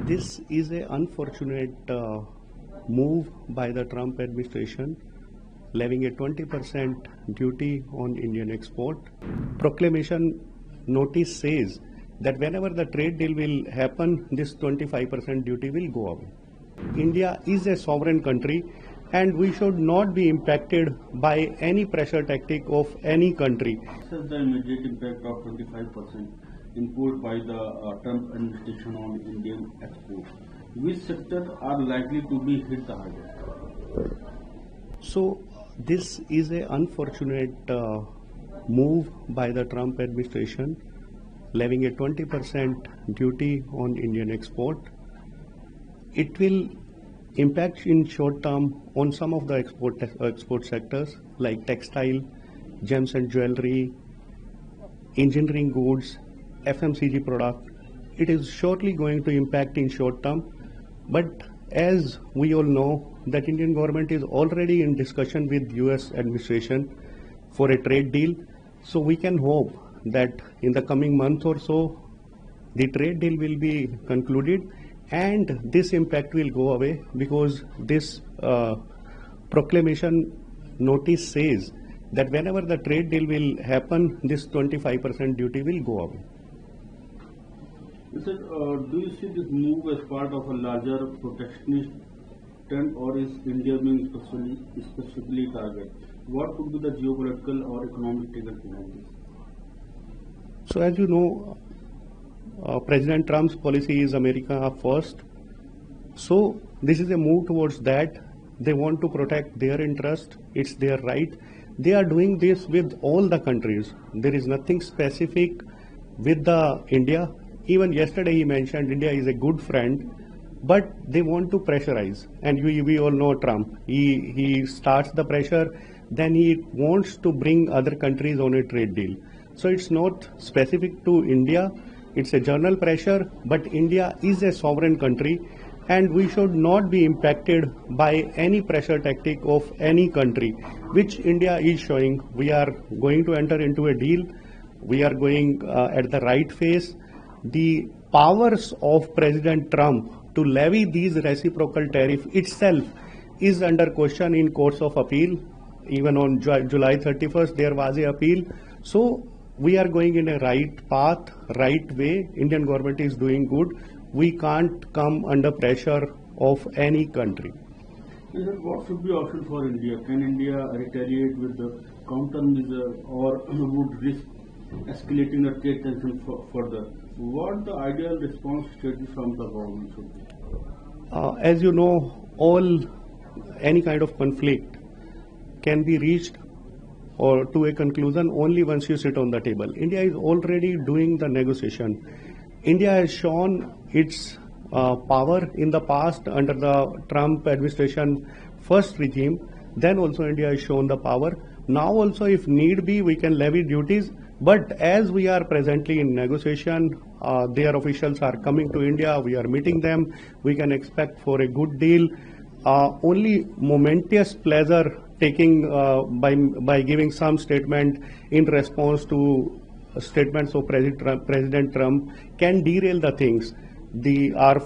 This is an unfortunate move by the Trump administration, levying a 20% duty on Indian export. Proclamation notice says that whenever the trade deal will happen, this 25% duty will go away. India is a sovereign country and we should not be impacted by any pressure tactic of any country. This is the immediate impact of 25% imposed by the Trump administration on Indian exports. Which sectors are likely to be hit the hardest? So this is an unfortunate move by the Trump administration, levying a 20% duty on Indian export. It will impact in short term on some of the export sectors like textile, gems and jewelry, engineering goods, FMCG product. It is surely going to impact in short term, but as we all know that Indian government is already in discussion with US administration for a trade deal, so we can hope that in the coming month or so the trade deal will be concluded and this impact will go away, because this proclamation notice says that whenever the trade deal will happen, this 25% duty will go away. Sir, do you see this move as part of a larger protectionist trend, or is India being specifically targeted? What could be the geopolitical or economic trigger behind this? So as you know, President Trump's policy is America first. So this is a move towards that. They want to protect their interest. It's their right. They are doing this with all the countries. There is nothing specific with the India. Even yesterday he mentioned India is a good friend, but they want to pressurize. And we all know Trump. He starts the pressure, then he wants to bring other countries on a trade deal. So it's not specific to India. It's a general pressure, but India is a sovereign country and we should not be impacted by any pressure tactic of any country, which India is showing. We are going to enter into a deal. We are going at the right phase. The powers of President Trump to levy these reciprocal tariff itself is under question in courts of appeal. Even on July 31st, there was an appeal. So we are going in a right path, right way. Indian government is doing good. We can't come under pressure of any country. What should be option for India? Can India retaliate with the countermeasure, or would risk escalating the trade tension further? What the ideal response strategy from the government should be? As you know, any kind of conflict can be reached or to a conclusion only once you sit on the table. India is already doing the negotiation. India has shown its power in the past under the Trump administration first regime. Then also India has shown the power. Now also, if need be, we can levy duties. But as we are presently in negotiation, their officials are coming to India. We are meeting them. We can expect for a good deal. Only momentous pleasure taking by giving some statement in response to statements of President Trump can derail the things. Our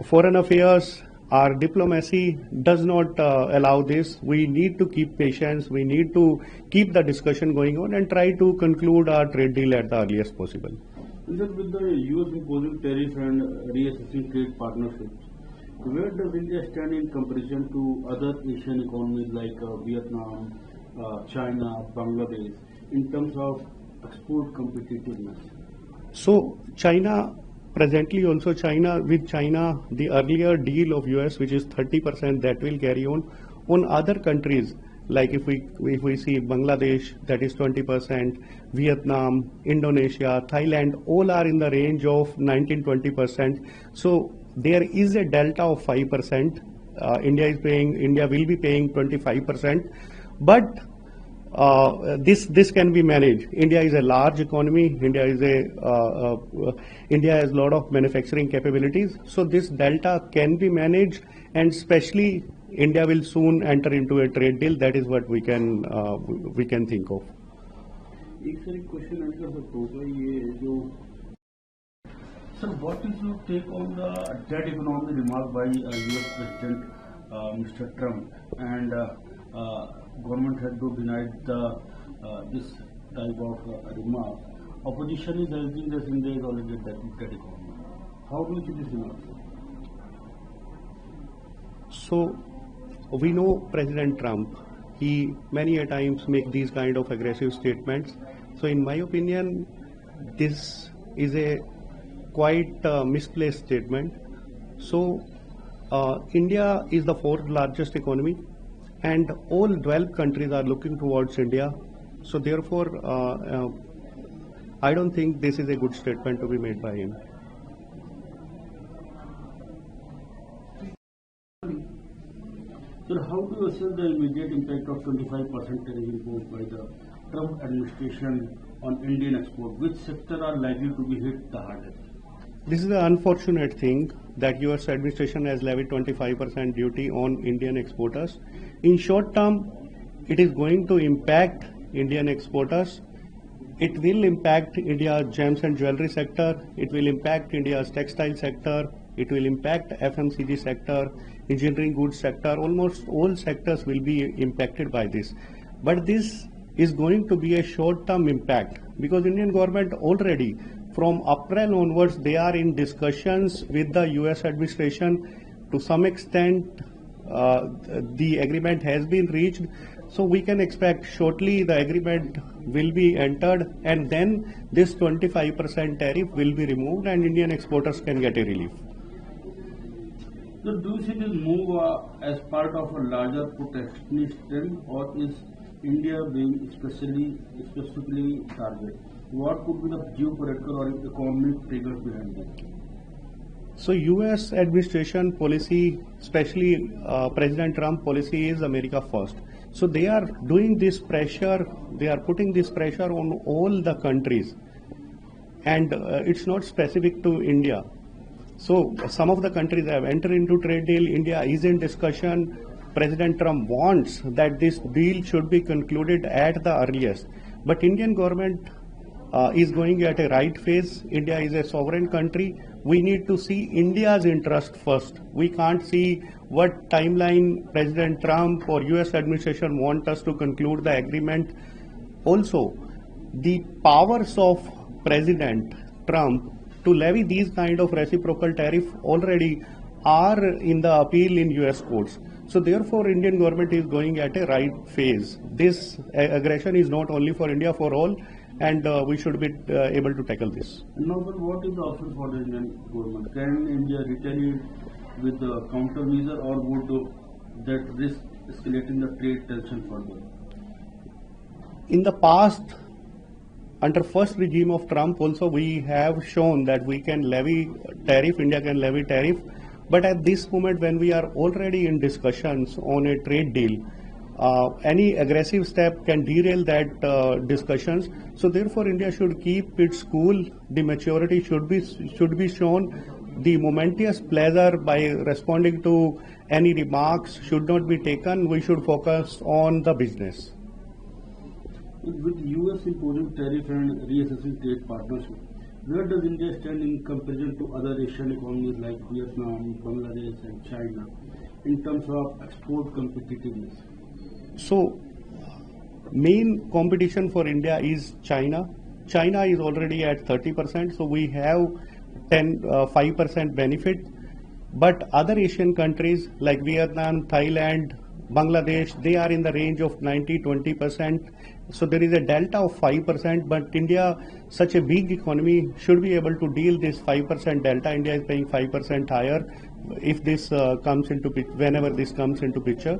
foreign affairs, our diplomacy does not allow this. We need to keep patience. We need to keep the discussion going on and try to conclude our trade deal at the earliest possible. With the US imposing tariff and reassessing trade partnerships, where does India stand in comparison to other Asian economies like Vietnam, China, Bangladesh, in terms of export competitiveness? So China, presently also with China, the earlier deal of US, which is 30%, that will carry on. On other countries, like if we see Bangladesh, that is 20%, Vietnam, Indonesia, Thailand, all are in the range of 19-20%. So there is a delta of 5%. India will be paying 25%, but this can be managed. India is a large economy. India has a lot of manufacturing capabilities. So this delta can be managed, and especially India will soon enter into a trade deal. That is what we can think Sir, what is your take on the debt economy remark by US President Mr. Trump? And government had to deny this type of remark. Opposition is urging that India is already a debt economy. How do you see this remark? So we know President Trump, he many a times make these kind of aggressive statements. So in my opinion, this is a quite misplaced statement. So India is the fourth largest economy and all developed countries are looking towards India. So therefore, I don't think this is a good statement to be made by him. Sir, how do you assess the immediate impact of 25% tariff imposed by the Trump administration on Indian export? Which sector are likely to be hit the hardest? This is an unfortunate thing that US administration has levied 25% duty on Indian exporters. In short term, it is going to impact Indian exporters. It will impact India's gems and jewelry sector. It will impact India's textile sector. It will impact FMCG sector, engineering goods sector. Almost all sectors will be impacted by this. But this is going to be a short-term impact because Indian government already from April onwards they are in discussions with the US administration. To some extent the agreement has been reached. So we can expect shortly the agreement will be entered and then this 25% tariff will be removed and Indian exporters can get a relief. So do you see this move as part of a larger protectionist trend, or is India being specifically targeted? What could be the geopolitical or economic triggers behind it? So US administration policy, especially President Trump policy is America first. So they are doing this pressure, they are putting this pressure on all the countries and it's not specific to India. So some of the countries have entered into trade deal. India is in discussion. President Trump wants that this deal should be concluded at the earliest. But Indian government is going at a right phase. India is a sovereign country. We need to see India's interest first. We can't see what timeline President Trump or US administration want us to conclude the agreement. Also, the powers of President Trump to levy these kind of reciprocal tariff already are in the appeal in US courts. So therefore Indian government is going at a right phase. This aggression is not only for India, for all, and we should be able to tackle this. Now, but what is the option for the Indian government? Can India retaliate with the countermeasure, or would that risk escalating the trade tension further? In the past, under first regime of Trump also we have shown that we can levy tariff, India can levy tariff, but at this moment when we are already in discussions on a trade deal, any aggressive step can derail that discussions. So therefore India should keep its cool, the maturity should be shown, the momentous pleasure by responding to any remarks should not be taken. We should focus on the business. With US imposing tariff and reassessing trade partnership, where does India stand in comparison to other Asian economies like Vietnam, Bangladesh and China in terms of export competitiveness? So, main competition for India is China. China is already at 30%, so we have 5% benefit. But other Asian countries like Vietnam, Thailand, Bangladesh, they are in the range of 90-20%. So there is a delta of 5%, but India, such a big economy, should be able to deal this 5% delta. India is paying 5% higher if this comes into whenever this comes into picture.